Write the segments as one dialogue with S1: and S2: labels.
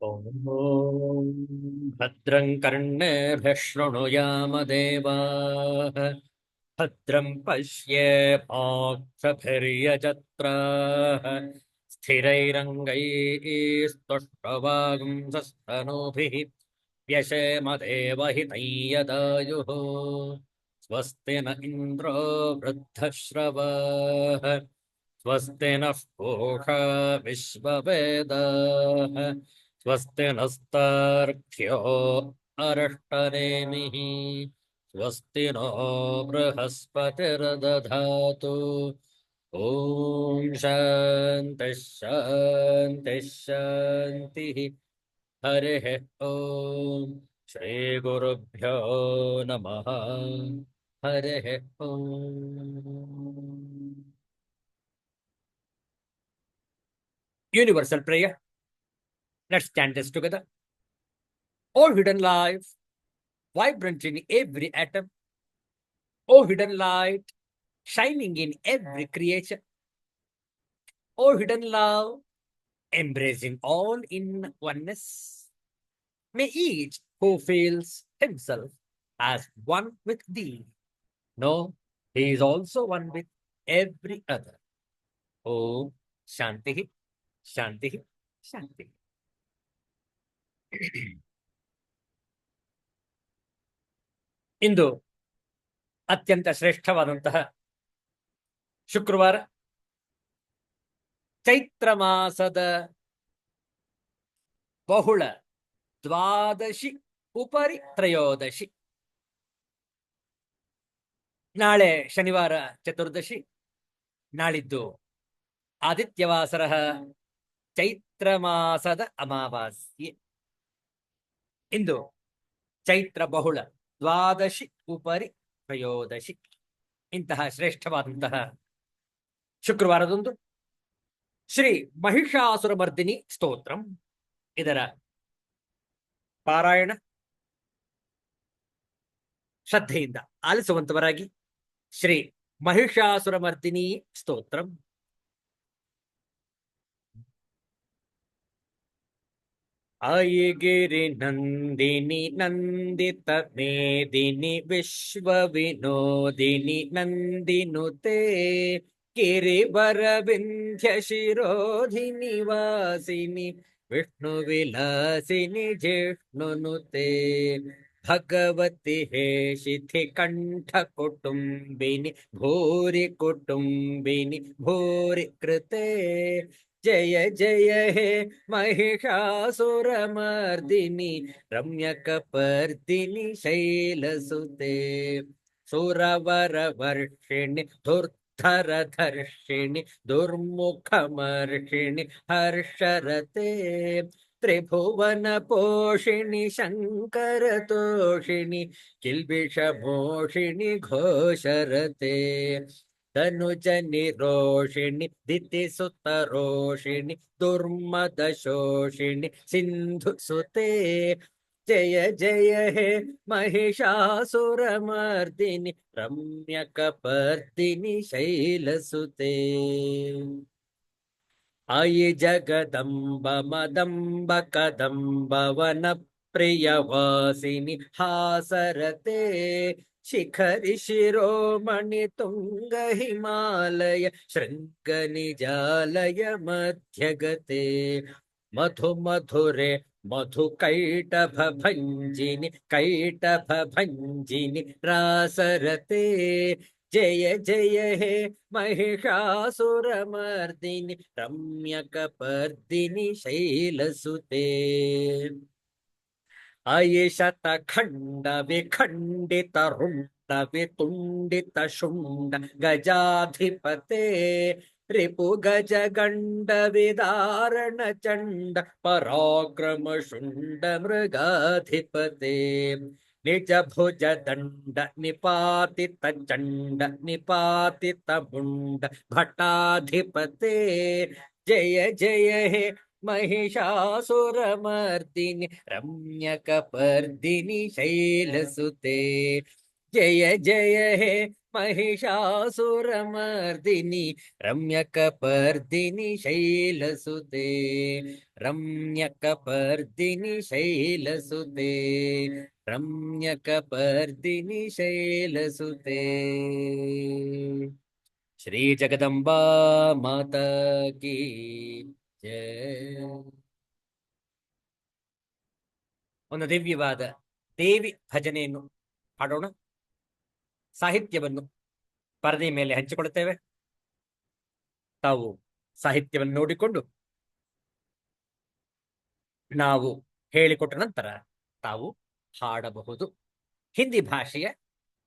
S1: ॐ भद्रं कर्णेभिः शृणुयाम देवाः भद्रं पश्येमाक्षभिर्यजत्राः स्थिरैरङ्गैस्तुष्टवागुंसस्तनूभिः व्यशेम देवहितं यदायुः स्वस्ति न इन्द्रो वृद्धश्रवाः स्वस्ति नः पूषा विश्ववेदाः स्वस्ति नस्तार्क्ष्यो अरिष्टनेमिः स्वस्ति नो बृहस्पतिर्दधातु ॐ शान्तिः शान्तिः शान्तिः हरिः ॐ श्रीगुरुभ्यो नमः हरिः ॐ Universal prayer. Let's chant this together. O hidden life, vibrant in every atom. O hidden light, shining in every creature. O hidden love, embracing all in oneness. May each who feels himself as one with thee know he is also one with every other. Om Shanti, Shanti, Shanti. ಇಂದು ಅತ್ಯಂತ ಶ್ರೇಷ್ಠವಾದಂತಹ ಶುಕ್ರವಾರ, ಚೈತ್ರ ಮಾಸದ ಬಹುಳ ದ್ವಾದಶಿ ಉಪರಿ ತ್ರಯೋದಶಿ. ನಾಳೆ ಶನಿವಾರ ಚತುರ್ದಶಿ, ನಾಳಿದ್ದು ಆದಿತ್ಯವಾಸರ ಚೈತ್ರ ಮಾಸದ ಅಮಾವಾಸ್ಯೆ. ಇಂದು ಚೈತ್ರ ಬಹುಳ ದ್ವಾದಶಿ ಉಪರಿ ತ್ರಯೋದಶಿ. ಇಂತಹ ಶ್ರೇಷ್ಠವಾದಂತಹ ಶುಕ್ರವಾರದಂದು ಶ್ರೀ ಮಹಿಷಾಸುರಮರ್ದಿನಿ ಸ್ತೋತ್ರಂ, ಇದರ ಪಾರಾಯಣ ಶ್ರದ್ಧೆಯಿಂದ ಆಲಿಸುವಂತವರಾಗಿ ಶ್ರೀ ಮಹಿಷಾಸುರಮರ್ದಿನಿ ಸ್ತೋತ್ರಂ. ಆಯಿಗಿರಿ ನಂದಿನಿ ನಂದಿತ ಮೇದಿನಿ ವಿಶ್ವ ವಿನೋದಿನಿ ನಂದಿನುತೆ ಗಿರಿವರ ವಿಂಧ್ಯ ಶಿರೋಧಿನಿ ವಾಸಿನಿ ವಿಷ್ಣು ವಿಲಾಸಿನಿ ಜಿಷ್ಣುನುತೆ ಭಗವತಿ ಹೇ ಶಿಥಿ ಕಂಠ ಕುಟುಂಬಿನಿ ಭೂರಿ ಕುಟುಂಬಿನಿ ಭೂರಿ ಕೃತೆ ಜಯ ಜಯ ಹೇ ಮಹಿಷಾಸುರಮರ್ದಿನಿ ರಮ್ಯಕಪರ್ದಿನಿ ಶೈಲಸುತೆ ಸುರವರ ವರ್ಷಿಣಿ ಧುರ್ಧರಧರ್ಷಿಣಿ ದುರ್ಮುಖಮರ್ಷಿಣಿ ಹರ್ಷರತೆ ತ್ರಿಭುವನ ಪೋಷಿಣಿ ಶಂಕರ ತೋಷಿಣಿ ಕಿಲ್ಬಿಷ ಮೋಷಿಣಿ ಘೋಷರತೆ ಧನುಜ ನಿರೋಷಿಣಿ ದಿತಿ ಸುತ ರೋಷಿಣಿ ದುರ್ಮದ ಶೋಷಿಣಿ ಸಿಂಧು ಸುತೆ ಜಯ ಜಯ ಹೇ ಮಹಿಷಾಸುರಮರ್ದಿನಿ ರಮ್ಯಕಪರ್ದಿನಿ ಶೈಲಸುತೆ ಆಯಿ ಜಗದಂಬ ಮದಂಬ ಕದಂಬ ವನ ಪ್ರಿಯವಾಸಿನಿ ಹಾಸರತೆ ಶಿಖರಿ ಶಿರೋಮಣಿ ತುಂಗ ಹಿಮಾಲಯ ಶೃಂಗ ನಿಜಾಲಯ ಮಧ್ಯಗತೆ ಮಧು ಮಧುರೆ ಮಧು ಕೈಟಭ ಭಂಜಿನಿ ಕೈಟಭ ಭಂಜಿನಿ ರಾಸರತೆ ಜಯ ಜಯ ಹೇ ಮಹಿಷಾಸುರಮರ್ದಿನಿ ರಮ್ಯಕಪರ್ದಿನಿ ಶೈಲಸುತೆ ಆಯಿ ಶತಖಂಡ ವಿಖಂಡಿತ ರುಂಡ ವಿತುಂಡಿತ ಶುಂಡ ಗಜಾಧಿಪತೆ ರಿಪು ಗಜ ಗಂಡ ವಿದಾರಣ ಚಂಡ ಪರಾಕ್ರಮ ಶುಂಡ ಮೃಗಾಧಿಪತೆ ನಿಜ ಭುಜ ದಂಡ ನಿಪಾತಿತ ಚಂಡ ನಿಪಾತಿತ ಮುಂಡ ಭಟಾಧಿಪತೆ ಜಯ ಜಯ ಹೇ ಮಹಿಷಾಸುರಮರ್ದಿನಿ ರಮ್ಯಕಪರ್ದಿನಿ ಶೈಲಸುತೆ ಜಯ ಜಯ ಹೇ महिषासुरमर्दिनि रम्यकपर्दिनि शैलसुते रम्यकपर्दिनि शैलसुते रम्यकपर्दिनि शैलसुते श्री जगदम्बा माता की जय. ಒಂದು ದಿವ್ಯವಾದ ದೇವಿ ಭಜನೆಯನ್ನು ಹಾಡೋಣ. ಸಾಹಿತ್ಯವನ್ನು ಪರದೆ ಮೇಲೆ ಹಂಚಿಕೊಳ್ಳುತ್ತೇವೆ. ತಾವು ಸಾಹಿತ್ಯವನ್ನು ನೋಡಿಕೊಂಡು ನಾವು ಹೇಳಿಕೊಟ್ಟ ನಂತರ ತಾವು ಹಾಡಬಹುದು. ಹಿಂದಿ ಭಾಷೆಯ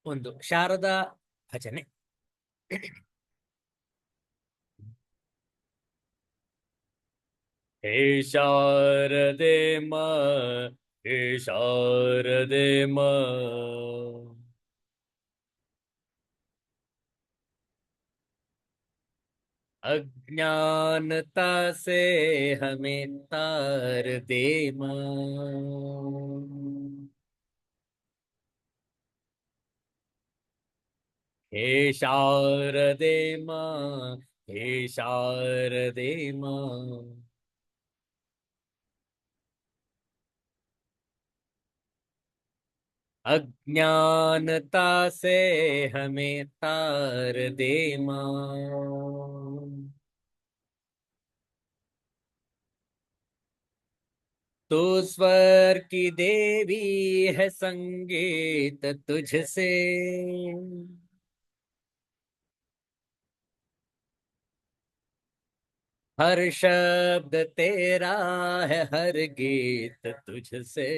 S1: ಒಂದು ಶಾರದಾ ಭಜನೆ. ಹೇ ಶಾರದೆ ಮಾ, ಹೇ ಶಾರದೆ ಮಾ, अज्ञानता से हमें तार दे मां. हे शारदे मां, हे शारदे मां, अज्ञानता से हमें तार दे मां. तू स्वर की देवी है, संगीत तुझसे हर शब्द तेरा है, हर गीत तुझसे.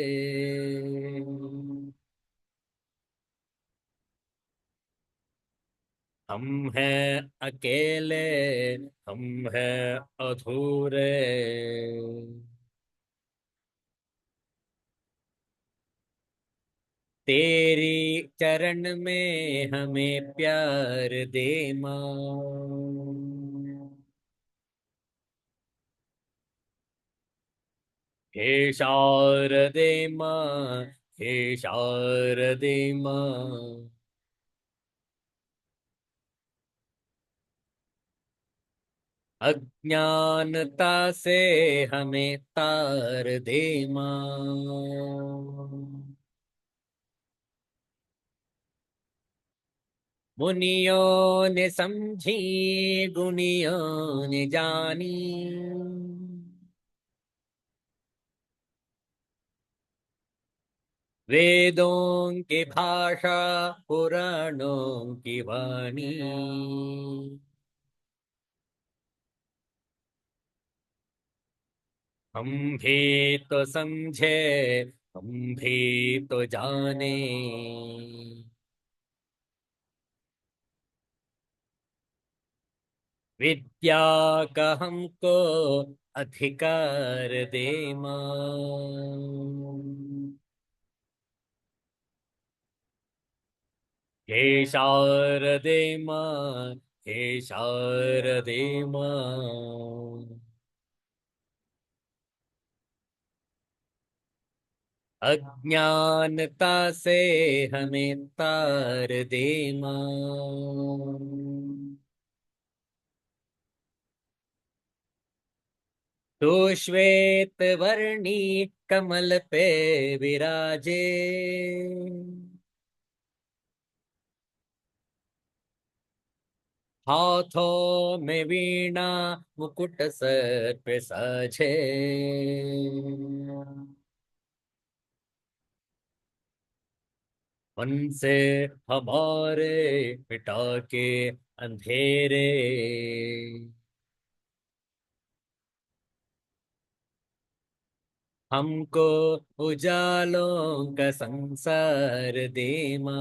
S1: हम हैं अकेले, हम हैं अधूरे, तेरी चरण में हमें प्यार दे मां. हे शारदे मां, हे शारदे मां, अज्ञानता से हमें तार दे मां. मुनियों ने समझी, गुनियों ने जानी, वेदों की भाषा, पुराणों की वाणी. हम भी तो समझे, हम भी तो जाने, विद्या का हमको अधिकार दे मां. हे शारदे मां, हे शारदे मां, अज्ञानता से हमें तार दे मां. तो श्वेत वर्णी कमल पे विराजे, हाथों में वीणा, मुकुट सर पे साजे. उनसे हमारे मिटा के अंधेरे, हमको उजालों का संसार दे मां.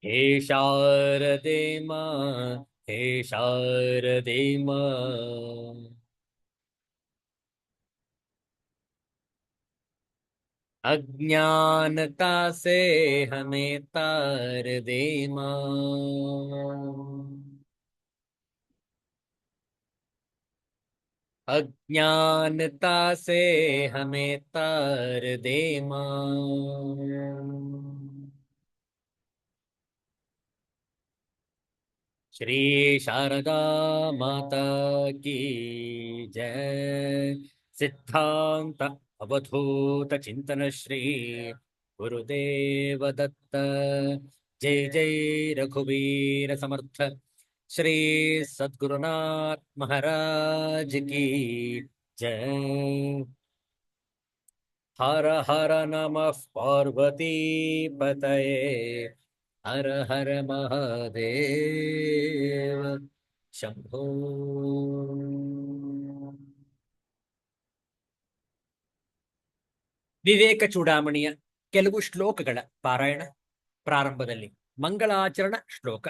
S1: हे शारदे मां, हे शारदे मां, अज्ञानता से हमें तार दे मां. अज्ञानता से हमें तार दे माँ। श्री शारदा माता की जय। सिद्धांत अवधूत चिंतन श्री गुरुदेव दत्त। जय जय रघुवीर समर्थ श्री सद्गुरुनाथ महाराज की जय। हर हर नमः पार्वती पतये। हर हर महादेव शंभो। ವಿವೇಕ ಚೂಡಾಮಣಿಯ ಕೆಲವು ಶ್ಲೋಕಗಳ ಪಾರಾಯಣ. ಪ್ರಾರಂಭದಲ್ಲಿ ಮಂಗಳಾಚರಣ ಶ್ಲೋಕ.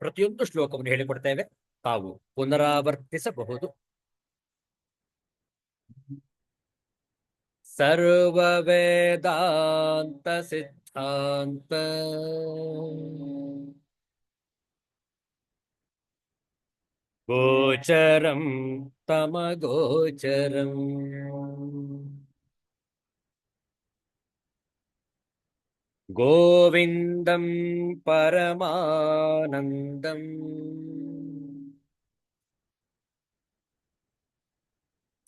S1: ಪ್ರತಿಯೊಂದು ಶ್ಲೋಕವನ್ನು ಹೇಳಿಕೊಡ್ತೇವೆ, ತಾವು ಪುನರಾವರ್ತಿಸಬಹುದು. ಸರ್ವ ವೇದಾಂತ ಸಿದ್ಧಾಂತ ಗೋಚರಂ ತಮಗೋಚರಂ ಗೋವಿಂದಂ ಪರಮಾನಂದಂ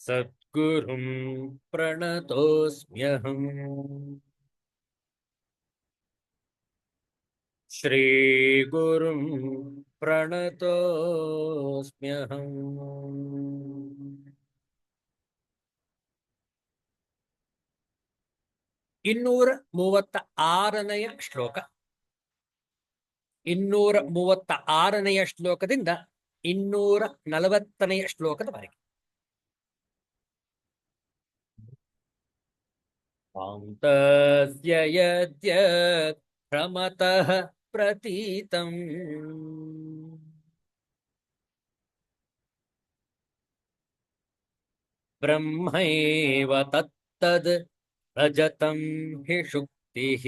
S1: ಸದ್ಗುರುಂ ಪ್ರಣತೋಸ್ಮ್ಯಹಂ. ಶ್ರೀ ಗುರುಂ ಪ್ರಣತೋಸ್ಮ್ಯಹಂ. 236ನೇ ಶ್ಲೋಕ. 236ನೇ ಶ್ಲೋಕದಿಂದ 240ನೇ ಶ್ಲೋಕದವರೆಗೆ. ಅಂತಸ್ಯ ಯದ್ಯತ್ ಪ್ರಮತಃ ಪ್ರತೀತಂ ಬ್ರಹ್ಮೈವ ತತ್ತದ್ ರಜತಂ ಹಿ ಶುಕ್ತಿಃ.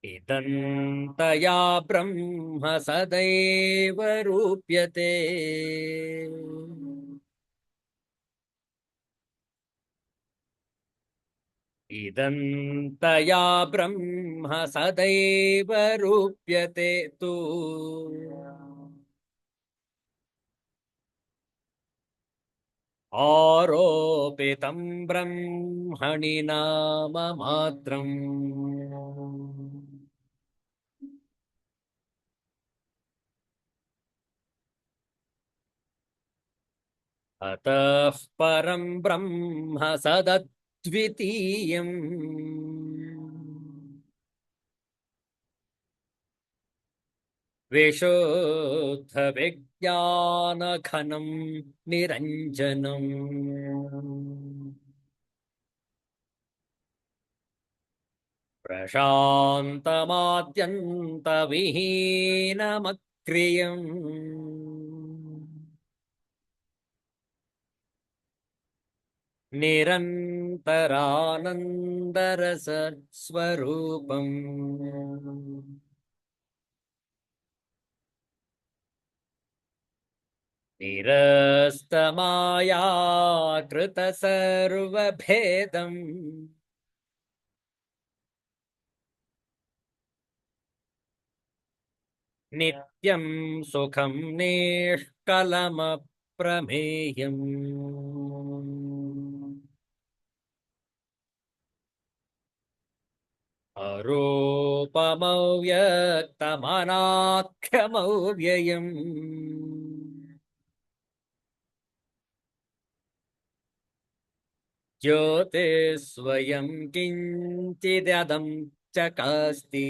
S1: ಇದಂತಯಾ ಬ್ರಹ್ಮ ಸದೈವ ರೂಪ್ಯತೆ. ಇದಂತಯಾ ಬ್ರಹ್ಮ ಸದೈವ ರೂಪ್ಯತೆ ತು. ಆರೋಪಿತಂ ಬ್ರಹ್ಮಣಿ ನಾಮ ಮಾತ್ರಂ. ಅತಃ ಪರಂ ಬ್ರಹ್ಮ ಸದದ್ವಿತೀಯಂ. ವಿಶುದ್ಧ ವಿಜ್ಞಾನ ಘನಂ ನಿರಂಜನಂ. ಪ್ರಶಾಂತಮಾದ್ಯಂತ ವಿಹೀನಮಕ್ರಿಯಂ. ನಿರಂತರಾನಂದರಸ ಸ್ವರೂಪಂ. ನಿರಸ್ತಮಾಯಾಕೃತ ಸರ್ವಭೇದಂ. ನಿತ್ಯಂ ಸುಖಂ ನಿಷ್ಕಲಮಪ್ರಮೇಯಂ. ಅರೂಪಮವ್ಯಕ್ತಮನಾಖ್ಯಮವ್ಯಯಂ. ಜ್ಯೋತಿಸ್ವಯಂ ಕಿಂಚಿದಂ ಚಕಾಸ್ತಿ.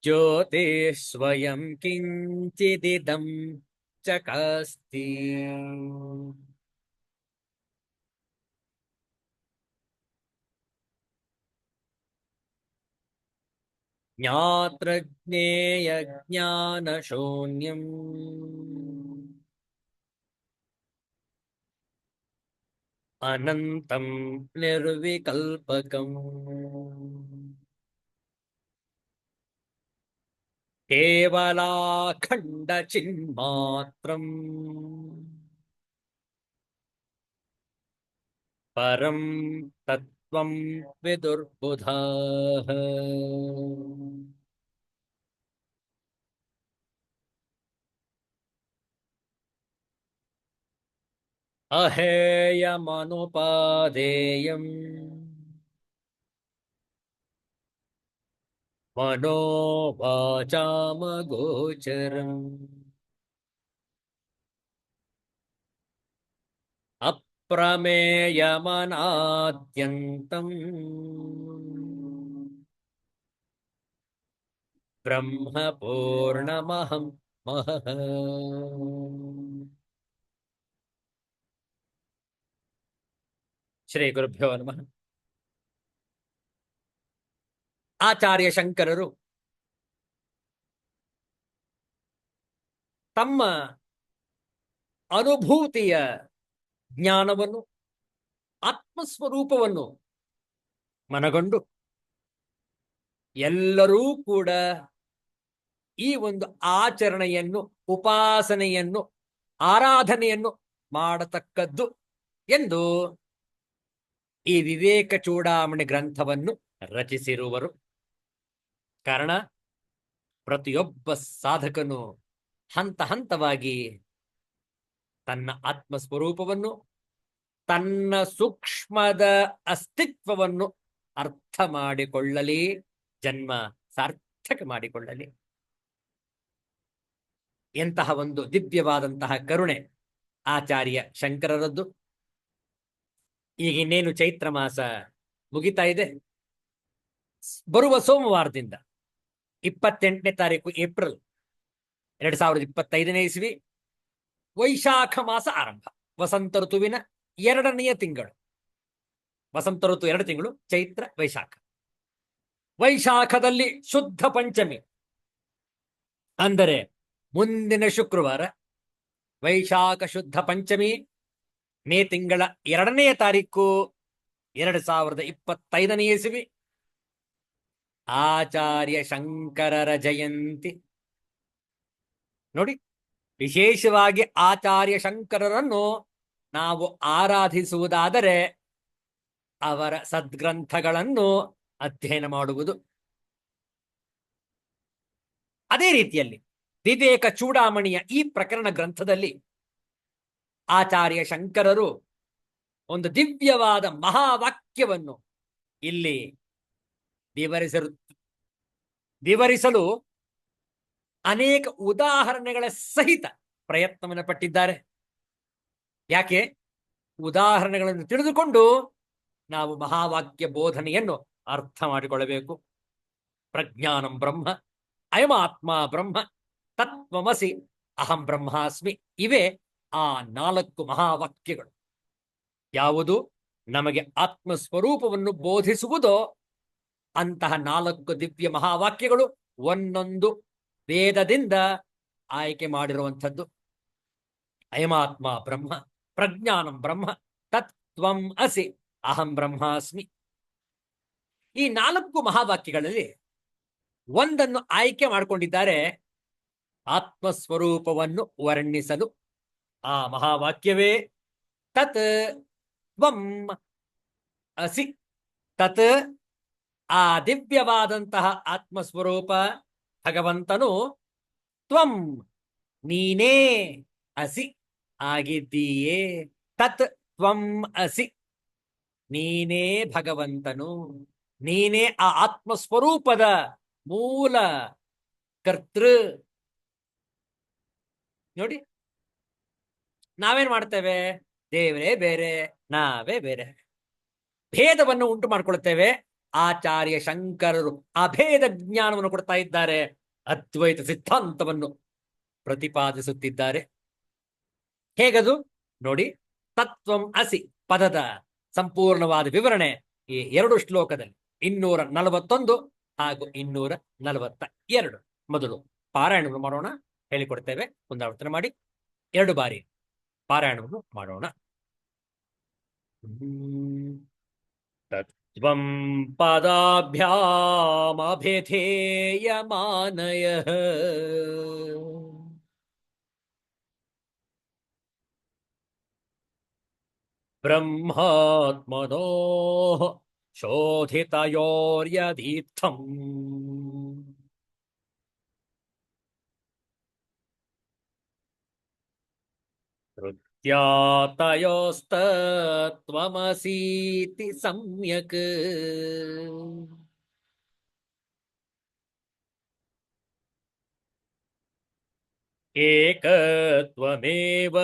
S1: ಜ್ಯೋತಿಸ್ವಯಂ ಕಿಂಚಿದಿದಂ ಚಕಾಸ್ತಿ. ಜ್ಞಾತೃಜ್ಞೇಯ ಜ್ಞಾನಶೂನ್ಯಂ. ಅನಂತಂ ನಿರ್ವಿಕಲ್ಪಕಂ ಕೇವಲಾಖಂಡ ಚಿನ್ಮಾತ್ರಂ ಪರಂ ತತ್ವಂ ವಿದುರ್ಬುಧಾಃ. ಅಹೇಯಮನುಪಾದೇಯಂ ಮನೋವಾಚಾಮಗೋಚರಂ ಅಪ್ರಮೇಯಮನಾದ್ಯಂತಂ ಬ್ರಹ್ಮ ಪೂರ್ಣಮಹಂ ಮಹಃ. ಶ್ರೀ ಗುರುಭ್ಯೋ ನಮಃ. ಆಚಾರ್ಯ ಶಂಕರರು ತಮ್ಮ ಅನುಭೂತಿಯ ಜ್ಞಾನವನ್ನು, ಆತ್ಮಸ್ವರೂಪವನ್ನು ಮನಗೊಂಡು ಎಲ್ಲರೂ ಕೂಡ ಈ ಒಂದು ಆಚರಣೆಯನ್ನು, ಉಪಾಸನೆಯನ್ನು, ಆರಾಧನೆಯನ್ನು ಮಾಡತಕ್ಕದ್ದು ಎಂದು ಈ ವಿವೇಕ ಚೂಡಾಮಣಿ ಗ್ರಂಥವನ್ನು ರಚಿಸಿರುವರು. ಕಾರಣ, ಪ್ರತಿಯೊಬ್ಬ ಸಾಧಕನು ಹಂತ ಹಂತವಾಗಿ ತನ್ನ ಆತ್ಮಸ್ವರೂಪವನ್ನು, ತನ್ನ ಸೂಕ್ಷ್ಮದ ಅಸ್ತಿತ್ವವನ್ನು ಅರ್ಥ ಮಾಡಿಕೊಳ್ಳಲಿ, ಜನ್ಮ ಸಾರ್ಥಕ ಮಾಡಿಕೊಳ್ಳಲಿ. ಎಂತಹ ಒಂದು ದಿವ್ಯವಾದಂತಹ ಕರುಣೆ ಆಚಾರ್ಯ ಶಂಕರರದ್ದು. ಈಗ ಇನ್ನೇನು ಚೈತ್ರ ಮಾಸ ಮುಗಿತಾ ಇದೆ. ಬರುವ ಸೋಮವಾರದಿಂದ 28ನೇ ತಾರೀಕು ಏಪ್ರಿಲ್ 2025ನೇ ಇಸ್ವಿ ವೈಶಾಖ ಮಾಸ ಆರಂಭ. ವಸಂತ ಋತುವಿನ 2ನೆಯ ತಿಂಗಳು. ವಸಂತ ಋತು 2 ತಿಂಗಳು, ಚೈತ್ರ ವೈಶಾಖ. ವೈಶಾಖದಲ್ಲಿ ಶುದ್ಧ ಪಂಚಮಿ ಅಂದರೆ ಮುಂದಿನ ಶುಕ್ರವಾರ ವೈಶಾಖ ಶುದ್ಧ ಪಂಚಮಿ, ಮೇ ತಿಂಗಳ 2ನೇ ತಾರೀಕು 2025ನೇ ಇಸವಿ ಆಚಾರ್ಯ ಶಂಕರರ ಜಯಂತಿ. ನೋಡಿ, ವಿಶೇಷವಾಗಿ ಆಚಾರ್ಯ ಶಂಕರರನ್ನು ನಾವು ಆರಾಧಿಸುವುದಾದರೆ ಅವರ ಸದ್ಗ್ರಂಥಗಳನ್ನು ಅಧ್ಯಯನ ಮಾಡುವುದು. ಅದೇ ರೀತಿಯಲ್ಲಿ ವಿವೇಕ ಚೂಡಾಮಣಿಯ ಈ ಪ್ರಕರಣ ಗ್ರಂಥದಲ್ಲಿ ಆಚಾರ್ಯ ಶಂಕರರು ಒಂದು ದಿವ್ಯವಾದ ಮಹಾವಾಕ್ಯವನ್ನು ಇಲ್ಲಿ ವಿವರಿಸಲು ಅನೇಕ ಉದಾಹರಣೆಗಳ ಸಹಿತ ಪ್ರಯತ್ನವನ್ನು ಪಟ್ಟಿದ್ದಾರೆ. ಯಾಕೆ? ಉದಾಹರಣೆಗಳನ್ನು ತಿಳಿದುಕೊಂಡು ನಾವು ಮಹಾವಾಕ್ಯ ಬೋಧನೆಯನ್ನು ಅರ್ಥ ಮಾಡಿಕೊಳ್ಳಬೇಕು. ಪ್ರಜ್ಞಾನಂ ಬ್ರಹ್ಮ, ಅಯಮಾತ್ಮ ಬ್ರಹ್ಮ, ತತ್ವಮಸಿ, ಅಹಂ ಬ್ರಹ್ಮಾಸ್ಮಿ, ಇವೇ ಆ 4 ಮಹಾವಾಕ್ಯಗಳು. ಯಾವುದು ನಮಗೆ ಆತ್ಮಸ್ವರೂಪವನ್ನು ಬೋಧಿಸುವುದೋ ಅಂತಹ 4 ದಿವ್ಯ ಮಹಾವಾಕ್ಯಗಳು ಒಂದೊಂದು ವೇದದಿಂದ ಆಯ್ಕೆ ಮಾಡಿರುವಂಥದ್ದು. ಅಯಮಾತ್ಮ ಬ್ರಹ್ಮ, ಪ್ರಜ್ಞಾನಂ ಬ್ರಹ್ಮ, ತತ್ವಂ ಅಸಿ, ಅಹಂ ಬ್ರಹ್ಮಾಸ್ಮಿ. ಈ 4 ಮಹಾವಾಕ್ಯಗಳಲ್ಲಿ ಒಂದನ್ನು ಆಯ್ಕೆ ಮಾಡಿಕೊಂಡಿದ್ದಾರೆ ಆತ್ಮಸ್ವರೂಪವನ್ನು ವರ್ಣಿಸಲು. ಆ ಮಹಾವಾಕ್ಯವೇ ತತ್ ತ್ವಂ ಅಸಿ. ತತ್ ಆ ದಿವ್ಯವಾದಂತಹ ಆತ್ಮಸ್ವರೂಪ ಭಗವಂತನು, ತ್ವಂ ನೀನೇ, ಅಸಿ ಆಗಿದ್ದೀಯೇ. ತತ್ ತ್ವಂ ಅಸಿ, ನೀನೇ ಭಗವಂತನು, ನೀನೇ ಆ ಆತ್ಮಸ್ವರೂಪದ ಮೂಲ ಕರ್ತೃ. ನೋಡಿ, ನಾವೇನ್ ಮಾಡ್ತೇವೆ? ದೇವರೇ ಬೇರೆ, ನಾವೇ ಬೇರೆ, ಭೇದವನ್ನು ಉಂಟು ಮಾಡ್ಕೊಳ್ತೇವೆ. ಆಚಾರ್ಯ ಶಂಕರರು ಅಭೇದ ಜ್ಞಾನವನ್ನು ಕೊಡ್ತಾ ಇದ್ದಾರೆ, ಅದ್ವೈತ ಸಿದ್ಧಾಂತವನ್ನು ಪ್ರತಿಪಾದಿಸುತ್ತಿದ್ದಾರೆ. ಹೇಗದು ನೋಡಿ. ತತ್ವಂ ಅಸಿ ಪದದ ಸಂಪೂರ್ಣವಾದ ವಿವರಣೆ ಈ 2 ಶ್ಲೋಕದಲ್ಲಿ 241 ಹಾಗೂ 242. ಮೊದಲು ಪಾರಾಯಣವನ್ನು ಮಾಡೋಣ, ಹೇಳಿಕೊಡ್ತೇವೆ. ಪುನರಾವರ್ತನೆ ಮಾಡಿ 2 ಬಾರಿ ಪಾರಾಯಣವನ್ನು ಮಾಡೋಣ. तत्त्वं पदाभ्यामभिधेयमानयः ब्रह्मात्मनोः शोधितयोर्यदीर्थम् श्रुत्यातयोस्तत्त्वमसीति सम्यक् एकत्वमेव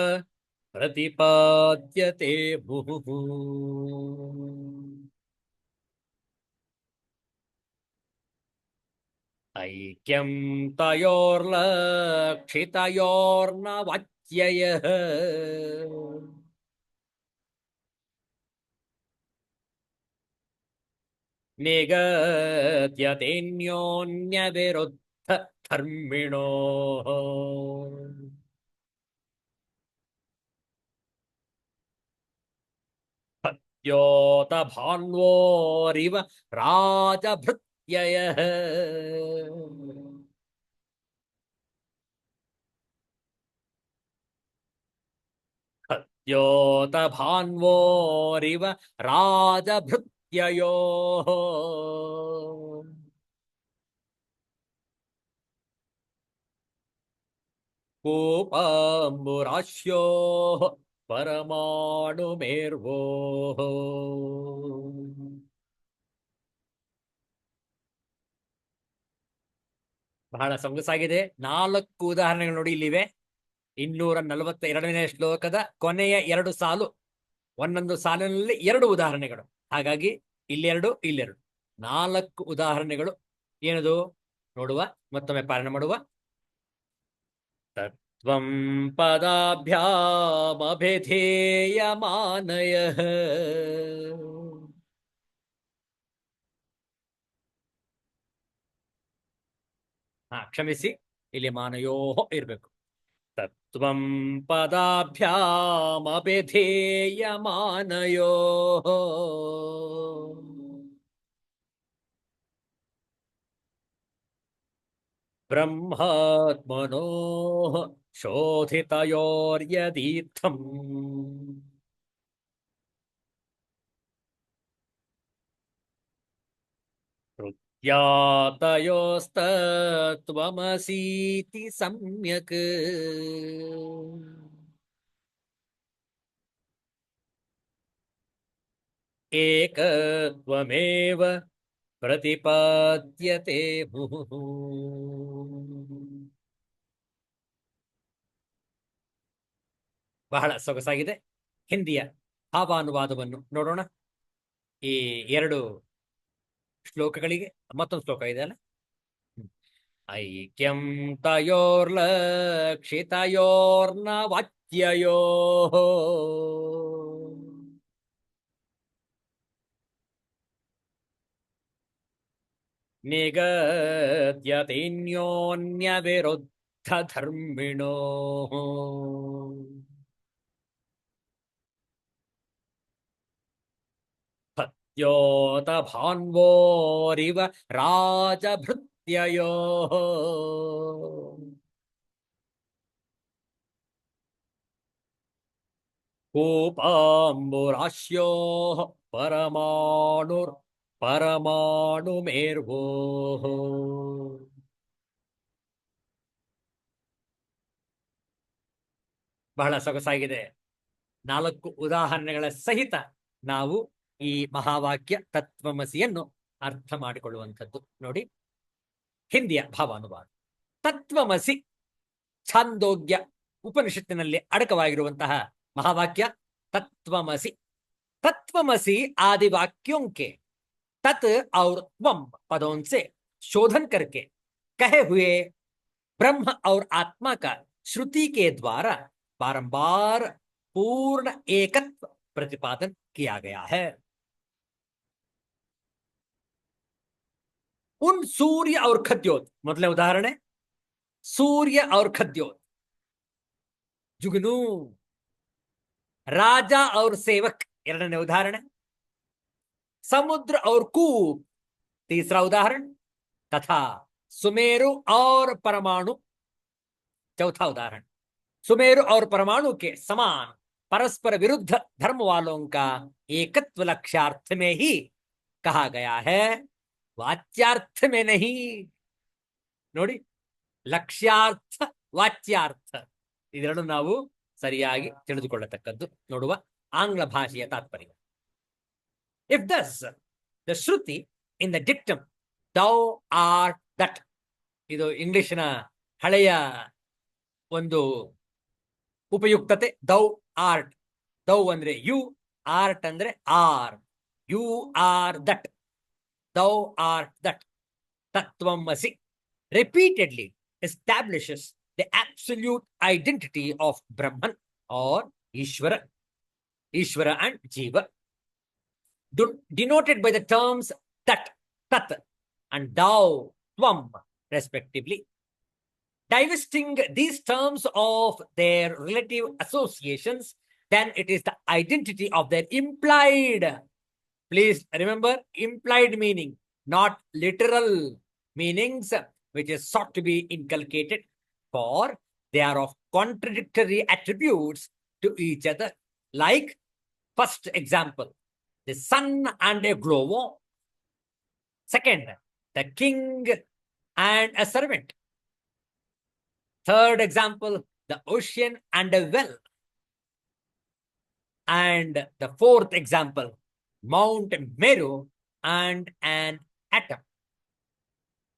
S1: प्रतिपाद्यते मुहुः ऐक्यं तयोर्लक्षितयोर्न वाच्ययः निगद्यतेऽन्योन्यविरुद्ध धर्मिणोः द्योतभान्वोरिव राजभृत्ययः द्योतभान्वोरिव राजभृत्ययोः कूपाम्बुराश्योः परमाणुमेर्वोः ಬಹಳ ಸೊಗಸಾಗಿದೆ. 4 ಉದಾಹರಣೆಗಳು ನೋಡಿ ಇಲ್ಲಿವೆ. 242ನೇ ಶ್ಲೋಕದ ಕೊನೆಯ 2 ಸಾಲು, ಒಂದೊಂದು ಸಾಲಿನಲ್ಲಿ 2 ಉದಾಹರಣೆಗಳು. ಹಾಗಾಗಿ ಇಲ್ಲೆರಡು, ಇಲ್ಲೆರಡು, 4 ಉದಾಹರಣೆಗಳು. ಏನದು ನೋಡುವ, ಮತ್ತೊಮ್ಮೆ ಪಾಲನೆ ಮಾಡುವ. ತತ್ವಂ ಪದಾಭ್ಯಾಮಭಿಧೇಯಮಾನಯಃ ಕ್ಷಮಿಸಿ, ಇಲ್ಲಿ ಮಾನಯೋ ಇರಬೇಕು. ತತ್ವಂ ಪದಾಭ್ಯಾಮಭಿಧೇಯಮಾನಯೋ ಬ್ರಹ್ಮಾತ್ಮನೋ ಶೋಧಿತಯೋರ್ಯದೀರ್ಥಂ ಯಾತಯೋಸ್ತತ್ವಮಸೀತಿ ಸಮ್ಯಕ್ ಏಕತ್ವಮೇವ ಪ್ರತಿಪಾದ್ಯತೆ ಮುಹುಃ. ಬಹಳ ಸೊಗಸಾಗಿದೆ. ಹಿಂದಿಯ ಭಾವಾನುವಾದವನ್ನು ನೋಡೋಣ. ಈ 2 ಶ್ಲೋಕಗಳಿಗೆ ಮತ್ತೊಂದು ಶ್ಲೋಕ ಇದೆ ಅಲ್ಲ. ಐಕ್ಯಂ ತಯೋರ್ಲಕ್ಷಿತಯೋರ್ನ ವಾಚ್ಯಯೋ ನಿಗದ್ಯತೇನ್ಯೋನ್ಯವಿರುದ್ಧ ಧರ್ಮಿಣೋ द्योतभान्वोरिव राजभृत्ययोः कूपाम्बुराश्योः परमाणुमेर्वोः ಬಹಳ ಸೊಗಸಾಗಿದೆ. 4 ಉದಾಹರಣೆಗಳ ಸಹಿತ ನಾವು ಈ ಮಹಾವಾಕ್ಯ ತತ್ವಮಸಿಯನ್ನು ಅರ್ಥ ಮಾಡಿಕೊಳ್ಳುವಂಥದ್ದು. ನೋಡಿ, ಹಿಂದಿಯ ಭಾವಾನುವಾದ. ತತ್ವಮಸಿ ಛಾಂದೋಗ್ಯ ಉಪನಿಷತ್ತಿನಲ್ಲಿ ಅಡಕವಾಗಿರುವಂತಹ ಮಹಾವಾಕ್ಯ ತತ್ವಮಸಿ. तत्वमसी आदि वाक्यों के तत् और त्वम पदों से शोधन करके कहे हुए ब्रह्म और आत्मा का श्रुति के द्वारा बारंबार पूर्ण एकत्व प्रतिपादन किया गया है. उन सूर्य और खद्योत, मतलब उदाहरण है सूर्य और खद्योत, जुगनू, राजा और सेवक ಎರಡನೇ ಉದಾಹರಣೆ. समुद्र और कूप, तीसरा उदाहरण. तथा सुमेरु और परमाणु, चौथा उदाहरण. सुमेरु और परमाणु के समान परस्पर विरुद्ध धर्म वालों का एकत्व लक्ष्यार्थ में ही कहा गया है, वाच्यार्थ में नहीं. ನೋಡಿ, ಲಕ್ಷ್ಯಾರ್ಥ ವಾಚ್ಯಾರ್ಥ ಇದೆರಡು ನಾವು ಸರಿಯಾಗಿ ತಿಳಿದುಕೊಳ್ಳತಕ್ಕದ್ದು. ನೋಡುವ ಆಂಗ್ಲ ಭಾಷೆಯ ತಾತ್ಪರ್ಯ. If thus the Shruti in the dictum thou art that, ಇದು ಇಂಗ್ಲಿಷಿನ ಹಳೆಯ ಒಂದು ಉಪಯುಕ್ತತೆ. ದೌ ಆರ್ಟ್, ದೌ ಅಂದ್ರೆ ಯು, ಆರ್ಟ್ ಅಂದ್ರೆ are. You are that, thou art that, ತತ್ವಮಸಿ repeatedly establishes the absolute identity of Brahman or Ishvara, Ishvara and Jiva, denoted by the terms tat, tat and thou, tvam respectively. Divesting these terms of their relative associations, then it is the identity of their implied. Please remember, implied meaning, not literal meanings, which is sought to be inculcated, for they are of contradictory attributes to each other. Like, first example, the sun and a glow-worm. Second, the king and a servant. Third example, the ocean and a well. And the fourth example, Mount Meru and an atom.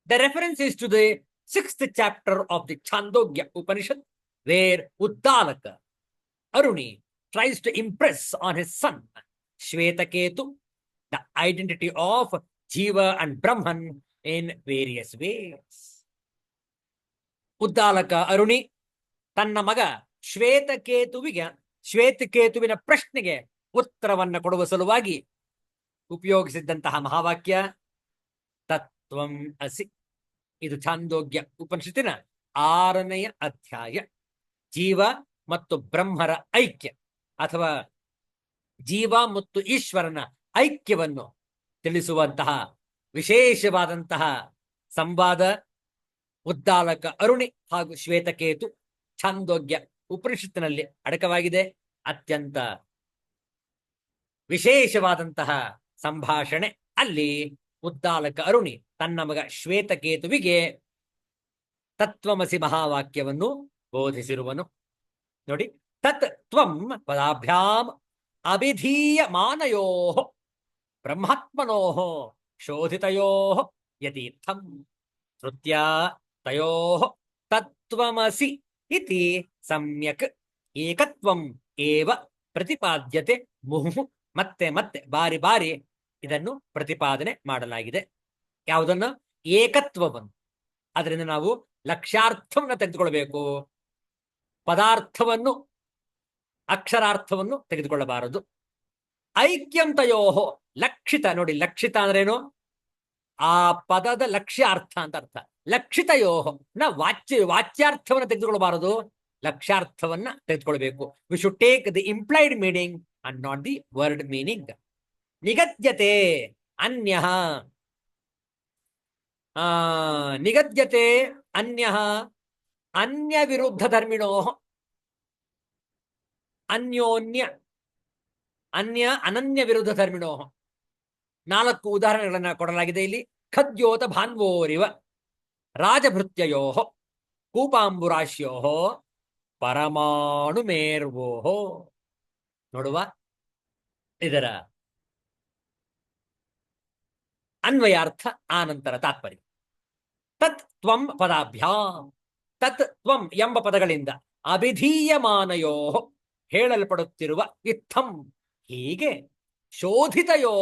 S1: The reference is to the 6th chapter of the Chandogya Upanishad, where Uddalaka, Aruni, tries to impress on his son, Shvetaketu, the identity of Jiva and Brahman in various ways. Uddalaka Aruni ತನ್ನ ಮಗ ಶ್ವೇತಕೇತುವಿನ ಪ್ರಶ್ನೆಗೆ ಉತ್ತರವನ್ನ ಕೊಡುವ ಸಲುವಾಗಿ ಉಪಯೋಗಿಸಿದ್ದಂತಹ ಮಹಾವಾಕ್ಯ ತತ್ವಂ ಅಸಿ. ಇದು ಛಾಂದೋಗ್ಯ ಉಪನಿಷತ್ತಿನ 6ನೇ ಅಧ್ಯಾಯ. ಜೀವ ಮತ್ತು ಬ್ರಹ್ಮರ ಐಕ್ಯ ಅಥವಾ ಜೀವ ಮತ್ತು ಈಶ್ವರನ ಐಕ್ಯವನ್ನು ತಿಳಿಸುವಂತಹ ವಿಶೇಷವಾದಂತಹ ಸಂವಾದ ಉದ್ದಾಲಕ ಅರುಣಿ ಹಾಗೂ ಶ್ವೇತಕೇತು ಛಾಂದೋಗ್ಯ ಉಪನಿಷತ್ತಿನಲ್ಲಿ ಅಡಕವಾಗಿದೆ. ಅತ್ಯಂತ ವಿಶೇಷವಾದಂತಹ ಸಂಭಾಷಣೆ. ಅಲ್ಲಿ ಉದ್ದಾಲಕ ಅರುಣಿ ತನ್ನ ಮಗ ಶ್ವೇತಕೇತುವಿಗೆ ತತ್ವಮಸಿ ಮಹಾವಾಕ್ಯವನ್ನು ಬೋಧಿಸಿರುವನು. ನೋಡಿ, ತತ್ ತ್ವಂ ಪದಾಭ್ಯಾಂ ಅಭಿಧೀಯ ಮಾನಯೋ ಬ್ರಹ್ಮಾತ್ಮನೋ ಶೋಧಿತಯೋ ಯತೀರ್ಥಂ ಶ್ರುತ್ಯ ತಯೋ ತತ್ವಮಸಿ ಇತಿ ಸಮ್ಯಕ್ ಏಕತ್ವಂ ಏವ ಪ್ರತಿಪಾದ್ಯತೆ. ಮುಹು ಮತ್ತೆ ಮತ್ತೆ ಬಾರಿ ಬಾರಿ ಇದನ್ನು ಪ್ರತಿಪಾದನೆ ಮಾಡಲಾಗಿದೆ. ಯಾವುದನ್ನ? ಏಕತ್ವವನ್ನು. ಅದರಿಂದ ನಾವು ಲಕ್ಷ್ಯಾರ್ಥವನ್ನು ತೆಗೆದುಕೊಳ್ಬೇಕು, ಪದಾರ್ಥವನ್ನು ಅಕ್ಷರಾರ್ಥವನ್ನು ತೆಗೆದುಕೊಳ್ಳಬಾರದು. ಐಕ್ಯಂತಯೋಹೋ ಲಕ್ಷಿತ. ನೋಡಿ, ಲಕ್ಷಿತ ಅಂದ್ರೇನು? ಆ ಪದದ ಲಕ್ಷ್ಯ ಅರ್ಥ ಅಂತ ಅರ್ಥ. ಲಕ್ಷಿತಯೋಹೋ ನ ವಾಚ್ಯಾರ್ಥವನ್ನು ತೆಗೆದುಕೊಳ್ಳಬಾರದು, ಲಕ್ಷ್ಯಾರ್ಥವನ್ನ ತೆಗೆದುಕೊಳ್ಬೇಕು. We should take the implied meaning and not the word meaning. ನಿಗದ್ಯತೆ ಅನ್ಯಃ ನಿಗದ್ಯತೆ ಅನ್ಯಃ ಅನ್ಯ ವಿರುದ್ಧ ಧರ್ಮಿಣೋ ಅನ್ಯೋನ್ಯ ಅನನ್ಯ ವಿರುದ್ಧ ಧರ್ಮಿಣೋ. 4 ಉದಾಹರಣೆಗಳನ್ನ ಕೊಡಲಾಗಿದೆ ಇಲ್ಲಿ. ಖದ್ಯೋತ ಭಾನ್ವೋರಿವ ರಾಜಭೃತ್ಯಯೋ ಕೂಪಾಂಬುರಾಶ್ಯೋ ಪರಮಾಣು ಮೇರ್ವೋ. ನೋಡುವ ಇದರ ಅನ್ವಯಾರ್ಥ ಆನಂತರ ತಾತ್ಪರ್ಯ. ತತ್ ತ್ವಂ ಪದಾಭ್ಯಾಂ, ತತ್ ತ್ವಂ ಎಂಬ ಪದಗಳಿಂದ ಅಭಿಧೀಯಮಾನಯೋ ಹೇಳಲ್ಪಡುತ್ತಿರುವ ಇತ್ತಂ ಹೀಗೆ ಶೋಧಿತಯೋ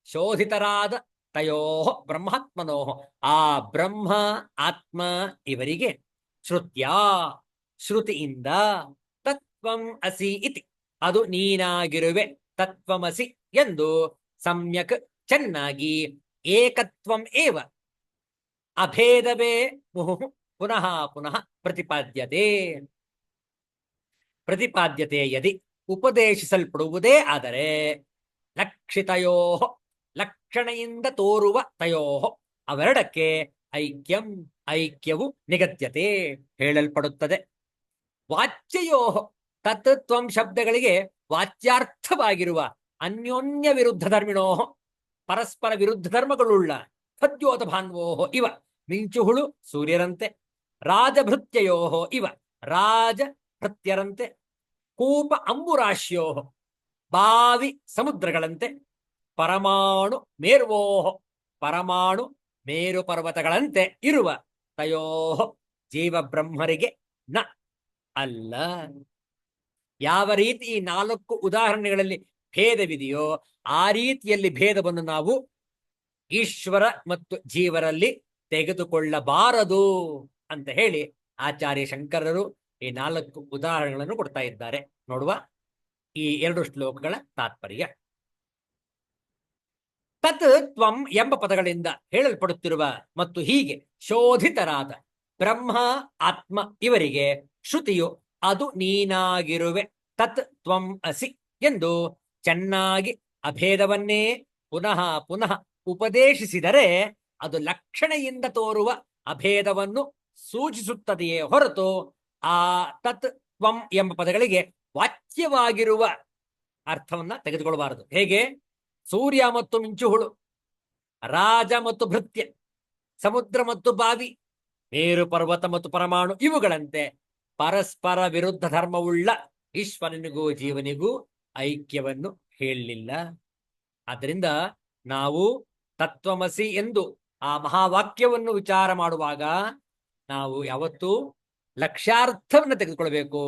S1: ಶೋಧಿತರಾದ ತಯೋ ಬ್ರಹ್ಮಾತ್ಮನೋ ಆ ಬ್ರಹ್ಮ ಆತ್ಮ ಇವರಿಗೆ ಶ್ರುತ್ಯ ಶ್ರುತಿಯಿಂದ ತತ್ವಂ ಅಸಿ ಇತಿ ಅದು ನೀನಾಗಿರುವೆ ತತ್ವಮಸಿ ಎಂದು ಸಮ್ಯಕ್ ಚೆನ್ನಾಗಿ ಏಕತ್ವಂ ಏವ ಅಭೇದವೇ ಮುಹು ಪುನಃ ಪುನಃ ಪ್ರತಿಪಾದ್ಯತೆ ಯದಿ ಉಪದೇಶಿಸಲ್ಪಡುವುದೇ ಆದರೆ ಲಕ್ಷಿತಯೋ, ಲಕ್ಷಣೆಯಿಂದ ತೋರುವ ತಯೋ, ಅವೆರಡಕ್ಕೆ ಐಕ್ಯಂ, ಐಕ್ಯವು ನಿಗದ್ಯತೆ, ಹೇಳಲ್ಪಡುತ್ತದೆ. ವಾಚ್ಯಯೋ, ತತ್ ತ್ವಂ ಶಬ್ದಗಳಿಗೆ ವಾಚ್ಯಾರ್ಥವಾಗಿರುವ ಅನ್ಯೋನ್ಯ ವಿರುದ್ಧ ಧರ್ಮಿಣೋ, ಪರಸ್ಪರ ವಿರುದ್ಧ ಧರ್ಮಗಳುಳ್ಳ ಸದ್ಯೋತ ಭಾನ್ವೋ ಇವ ಮಿಂಚುಹುಳು ಸೂರ್ಯರಂತೆ, ರಾಜಭೃತ್ಯಯೋ ಇವ ರಾಜಭೃತ್ಯರಂತೆ, ಕೂಪ ಅಂಬುರಾಶ್ಯೋ ಬಾವಿ ಸಮುದ್ರಗಳಂತೆ, ಪರಮಾಣು ಮೇರ್ವೋ ಪರಮಾಣು ಮೇರು ಪರ್ವತಗಳಂತೆ ಇರುವ ತಯೋ ಜೀವ ಬ್ರಹ್ಮರಿಗೆ ನ ಅಲ್ಲ. ಯಾವ ರೀತಿ ಈ 4 ಉದಾಹರಣೆಗಳಲ್ಲಿ ಭೇದವಿದೆಯೋ ಆ ರೀತಿಯಲ್ಲಿ ಭೇದವನ್ನು ನಾವು ಈಶ್ವರ ಮತ್ತು ಜೀವರಲ್ಲಿ ತೆಗೆದುಕೊಳ್ಳಬಾರದು ಅಂತ ಹೇಳಿ ಆಚಾರ್ಯ ಶಂಕರರು ಈ 4 ಉದಾಹರಣೆಗಳನ್ನು ಕೊಡ್ತಾ ಇದ್ದಾರೆ. ನೋಡುವ ಈ 2 ಶ್ಲೋಕಗಳ ತಾತ್ಪರ್ಯ. ತತ್ ತ್ವಂ ಎಂಬ ಪದಗಳಿಂದ ಹೇಳಲ್ಪಡುತ್ತಿರುವ ಮತ್ತು ಹೀಗೆ ಶೋಧಿತರಾದ ಬ್ರಹ್ಮ ಆತ್ಮ ಇವರಿಗೆ ಶ್ರುತಿಯು ಅದು ನೀನಾಗಿರುವೆ ತತ್ ತ್ವಂ ಅಸಿ ಎಂದು ಚೆನ್ನಾಗಿ ಅಭೇದವನ್ನೇ ಪುನಃ ಪುನಃ ಉಪದೇಶಿಸಿದರೆ ಅದು ಲಕ್ಷಣೆಯಿಂದ ತೋರುವ ಅಭೇದವನ್ನು ಸೂಚಿಸುತ್ತದೆಯೇ ಹೊರತು ಆ ತತ್ ತ್ವಂ ಎಂಬ ಪದಗಳಿಗೆ ವಾಚ್ಯವಾಗಿರುವ ಅರ್ಥವನ್ನ ತೆಗೆದುಕೊಳ್ಳಬಾರದು. ಹೇಗೆ ಸೂರ್ಯ ಮತ್ತು ಮಿಂಚುಹುಳು, ರಾಜ ಮತ್ತು ಭೃತ್ಯ, ಸಮುದ್ರ ಮತ್ತು ಬಾವಿ, ಮೇರು ಪರ್ವತ ಮತ್ತು ಪರಮಾಣು ಇವುಗಳಂತೆ ಪರಸ್ಪರ ವಿರುದ್ಧ ಧರ್ಮವುಳ್ಳ ಈಶ್ವರನಿಗೂ ಜೀವನಿಗೂ ಐಕ್ಯವನ್ನು ಹೇಳಲಿಲ್ಲ. ಆದ್ದರಿಂದ ನಾವು ತತ್ವಮಸಿ ಎಂದು ಆ ಮಹಾವಾಕ್ಯವನ್ನು ವಿಚಾರ ಮಾಡುವಾಗ ನಾವು ಯಾವತ್ತೂ ಲಕ್ಷ್ಯಾರ್ಥವನ್ನು ತೆಗೆದುಕೊಳ್ಳಬೇಕು,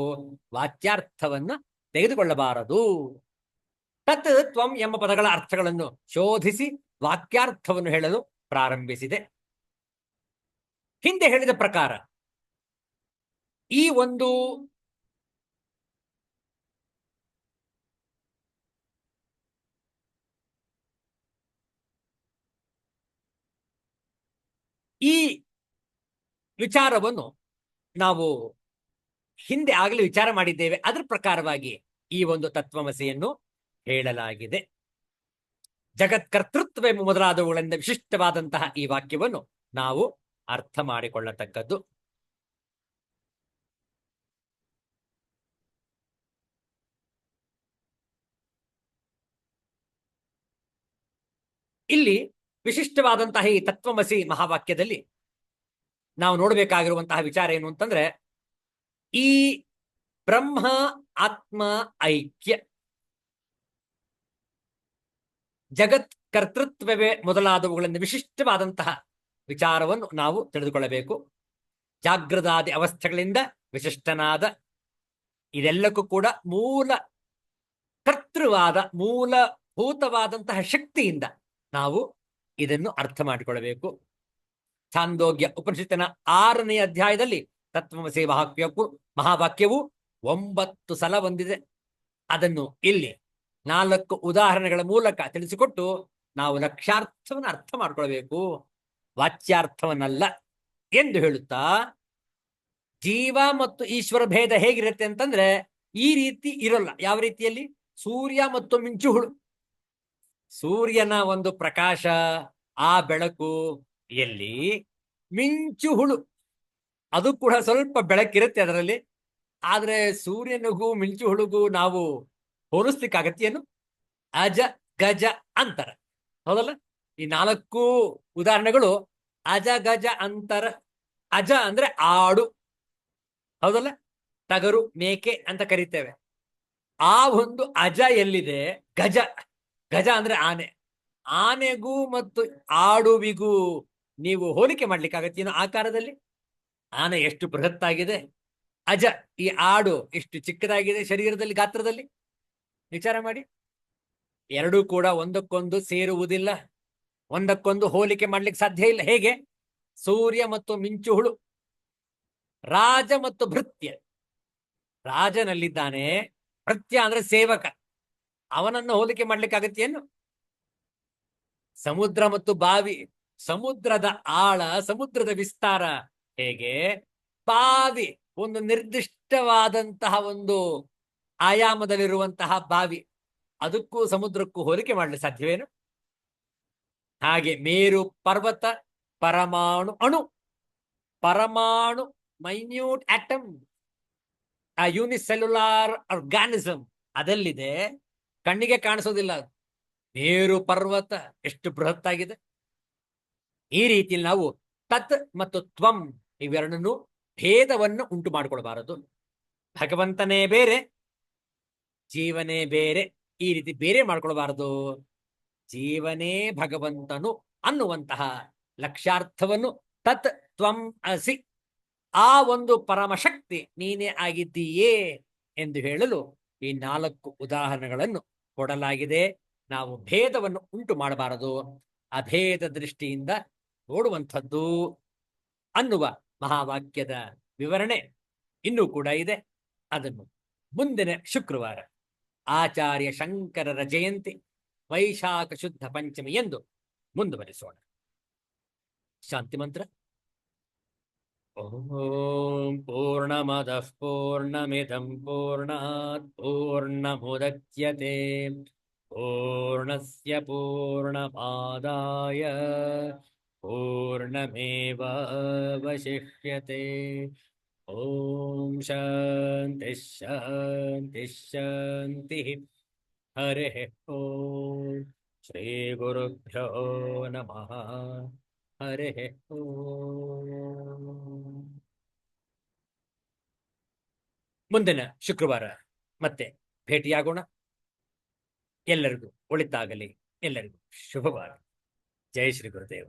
S1: ವಾಚ್ಯಾರ್ಥವನ್ನು ತೆಗೆದುಕೊಳ್ಳಬಾರದು. ತತ್ ತ್ವಂ ಎಂಬ ಪದಗಳ ಅರ್ಥಗಳನ್ನು ಶೋಧಿಸಿ ವಾಕ್ಯಾರ್ಥವನ್ನು ಹೇಳಲು ಪ್ರಾರಂಭಿಸಿದೆ. ಹಿಂದೆ ಹೇಳಿದ ಪ್ರಕಾರ ಈ ಒಂದು ಈ ವಿಚಾರವನ್ನು ನಾವು ಹಿಂದೆ ಆಗಲೇ ವಿಚಾರ ಮಾಡಿದ್ದೇವೆ. ಅದರ ಪ್ರಕಾರವಾಗಿ ಈ ಒಂದು ತತ್ವಮಸಿಯನ್ನು ಹೇಳಲಾಗಿದೆ. ಜಗತ್ಕರ್ತೃತ್ವ ಮೊದಲಾದವುಗಳಿಂದ ವಿಶಿಷ್ಟವಾದಂತಹ ಈ ವಾಕ್ಯವನ್ನು ನಾವು ಅರ್ಥ ಮಾಡಿಕೊಳ್ಳತಕ್ಕದ್ದು. ಇಲ್ಲಿ ವಿಶಿಷ್ಟವಾದಂತಹ ಈ ತತ್ವಮಸಿ ಮಹಾವಾಕ್ಯದಲ್ಲಿ ನಾವು ನೋಡಬೇಕಾಗಿರುವಂತಹ ವಿಚಾರ ಏನು ಅಂತಂದ್ರೆ, ಈ ಬ್ರಹ್ಮ ಆತ್ಮ ಐಕ್ಯ, ಜಗತ್ ಕರ್ತೃತ್ವವೇ ಮೊದಲಾದವುಗಳಿಂದ ವಿಶಿಷ್ಟವಾದಂತಹ ವಿಚಾರವನ್ನು ನಾವು ತಿಳಿದುಕೊಳ್ಳಬೇಕು. ಜಾಗೃತಾದಿ ಅವಸ್ಥೆಗಳಿಂದ ವಿಶಿಷ್ಟನಾದ, ಇದೆಲ್ಲಕ್ಕೂ ಕೂಡ ಮೂಲ ಕರ್ತೃವಾದ ಮೂಲಭೂತವಾದಂತಹ ಶಕ್ತಿಯಿಂದ ನಾವು ಇದನ್ನು ಅರ್ಥ ಮಾಡಿಕೊಳ್ಳಬೇಕು. ಛಾಂದೋಗ್ಯ ಉಪನಿಷತ್ತಿನ 6ನೇ ಅಧ್ಯಾಯದಲ್ಲಿ ತತ್ವಮಸಿ ಮಹಾವಾಕ್ಯವು 9 ಸಲ ಬಂದಿದೆ. ಅದನ್ನು ಇಲ್ಲಿ 4 ಉದಾಹರಣೆಗಳ ಮೂಲಕ ತಿಳಿಸಿಕೊಟ್ಟು ನಾವು ಲಕ್ಷ್ಯಾರ್ಥವನ್ನು ಅರ್ಥ ಮಾಡಿಕೊಳ್ಬೇಕು, ವಾಚ್ಯಾರ್ಥವನ್ನಲ್ಲ ಎಂದು ಹೇಳುತ್ತಾ, ಜೀವ ಮತ್ತು ಈಶ್ವರ ಭೇದ ಹೇಗಿರುತ್ತೆ ಅಂತಂದ್ರೆ ಈ ರೀತಿ ಇರೋಲ್ಲ. ಯಾವ ರೀತಿಯಲ್ಲಿ? ಸೂರ್ಯ ಮತ್ತು ಮಿಂಚುಹುಳು, ಸೂರ್ಯನ ಒಂದು ಪ್ರಕಾಶ, ಆ ಬೆಳಕು ಎಲ್ಲಿ, ಮಿಂಚುಹುಳು ಅದು ಕೂಡ ಸ್ವಲ್ಪ ಬೆಳಕಿರುತ್ತೆ ಅದರಲ್ಲಿ. ಆದ್ರೆ ಸೂರ್ಯನಿಗೂ ಮಿಂಚುಹುಳುಗೂ ನಾವು ಹೋಲಿಸ್ಲಿಕ್ಕಾಗತ್ತೇನು? ಅಜ ಗಜ ಅಂತರ, ಹೌದಲ್ಲ? ಈ 4 ಉದಾಹರಣೆಗಳು ಅಜ ಗಜ ಅಂತರ. ಅಜ ಅಂದ್ರೆ ಆಡು, ಹೌದಲ್ಲ? ಟಗರು, ಮೇಕೆ ಅಂತ ಕರಿತೇವೆ. ಆ ಒಂದು ಅಜ ಎಲ್ಲಿದೆ? ಗಜ, ಗಜ ಅಂದ್ರೆ ಆನೆ. ಆನೆಗೂ ಮತ್ತು ಆಡುವಿಗೂ ನೀವು ಹೋಲಿಕೆ ಮಾಡ್ಲಿಕ್ಕಾಗತ್ತೇನೋ ಆಕಾರದಲ್ಲಿ? ಆನೆ ಎಷ್ಟು ಬೃಹತ್ತಾಗಿದೆ, ಅಜ ಈ ಆಡು ಎಷ್ಟು ಚಿಕ್ಕದಾಗಿದೆ ಶರೀರದಲ್ಲಿ, ಗಾತ್ರದಲ್ಲಿ. ವಿಚಾರ ಮಾಡಿ. ಎರಡೂ ಕೂಡ ಒಂದಕ್ಕೊಂದು ಸೇರುವುದಿಲ್ಲ, ಒಂದಕ್ಕೊಂದು ಹೋಲಿಕೆ ಮಾಡ್ಲಿಕ್ಕೆ ಸಾಧ್ಯ ಇಲ್ಲ. ಹೇಗೆ? ಸೂರ್ಯ ಮತ್ತು ಮಿಂಚುಹುಳು, ರಾಜ ಮತ್ತು ಭೃತ್ಯ. ರಾಜನಲ್ಲಿದ್ದಾನೆ, ಭೃತ್ಯ ಅಂದ್ರೆ ಸೇವಕ, ಅವನನ್ನು ಹೋಲಿಕೆ ಮಾಡ್ಲಿಕ್ಕಾಗತ್ತೇನು? ಸಮುದ್ರ ಮತ್ತು ಬಾವಿ, ಸಮುದ್ರದ ಆಳ, ಸಮುದ್ರದ ವಿಸ್ತಾರ ಹೇಗೆ? ಬಾವಿ ಒಂದು ನಿರ್ದಿಷ್ಟವಾದಂತಹ ಒಂದು ಆಯಾಮದಲ್ಲಿರುವಂತಹ ಬಾವಿ, ಅದಕ್ಕೂ ಸಮುದ್ರಕ್ಕೂ ಹೋಲಿಕೆ ಮಾಡಲಿ ಸಾಧ್ಯವೇನು? ಹಾಗೆ ಮೇರು ಪರ್ವತ ಪರಮಾಣು ಅಣು, ಪರಮಾಣು ಮೈನ್ಯೂಟ್ ಆಟಮ್, ಆ ಯೂನಿಸೆಲ್ಯುಲಾರ್ ಆರ್ಗಾನಿಸಮ್ ಅದೆಲ್ಲಿದೆ, ಕಣ್ಣಿಗೆ ಕಾಣಿಸೋದಿಲ್ಲ. ಮೇರು ಪರ್ವತ ಎಷ್ಟು ಬೃಹತ್ತಾಗಿದೆ. ಈ ರೀತಿಯಲ್ಲಿ ನಾವು ತತ್ ಮತ್ತು ತ್ವಂ ಇವೆರಡನ್ನು ಭೇದವನ್ನು ಉಂಟು ಮಾಡಿಕೊಡಬಾರದು. ಭಗವಂತನೇ ಬೇರೆ, ಜೀವನೇ ಬೇರೆ, ಈ ರೀತಿ ಬೇರೆ ಮಾಡ್ಕೊಳ್ಬಾರದು. ಜೀವನೇ ಭಗವಂತನು ಅನ್ನುವಂತಹ ಲಕ್ಷ್ಯಾರ್ಥವನ್ನು ತತ್ ತ್ವಂ ಅಸಿ, ಆ ಒಂದು ಪರಮಶಕ್ತಿ ನೀನೇ ಆಗಿದ್ದೀಯೇ ಎಂದು ಹೇಳಲು ಈ 4 ಉದಾಹರಣೆಗಳನ್ನು ಕೊಡಲಾಗಿದೆ. ನಾವು ಭೇದವನ್ನು ಉಂಟು ಮಾಡಬಾರದು, ಅಭೇದ ದೃಷ್ಟಿಯಿಂದ ನೋಡುವಂಥದ್ದು ಅನ್ನುವ ಮಹಾವಾಕ್ಯದ ವಿವರಣೆ ಇನ್ನೂ ಕೂಡ ಇದೆ. ಅದನ್ನು ಮುಂದಿನ ಶುಕ್ರವಾರ ಆಚಾರ್ಯ ಶಂಕರರ ಜಯಂತಿ ವೈಶಾಖ ಶುದ್ಧ ಪಂಚಮಿ ಎಂದು ಮುಂದುವರಿಸೋಣ. ಶಾಂತಿ ಮಂತ್ರ. ಓಂ ಪೂರ್ಣಮದಃ ಪೂರ್ಣಮಿದಂ ಪೂರ್ಣಾತ್ ಪೂರ್ಣಮುದಚ್ಯತೆ ಪೂರ್ಣಸ್ಯ ಪೂರ್ಣಮಾದಾಯ ಪೂರ್ಣಮೇವಾವಶಿಷ್ಯತೆ. ಓಂ ಶಾಂತಿ ಶಾಂತಿ ಶಾಂತಿ. ಹರಿಃ ಓಂ. ಶ್ರೀ ಗುರುಭ್ಯೋ ನಮಃ. ಹರಿಃ ಓಂ. ಮುಂದಿನ ಶುಕ್ರವಾರ ಮತ್ತೆ ಭೇಟಿಯಾಗೋಣ. ಎಲ್ಲರಿಗೂ ಒಳಿತಾಗಲಿ, ಎಲ್ಲರಿಗೂ ಶುಭವಾಗಲಿ. ಜೈ ಶ್ರೀ ಗುರುದೇವ.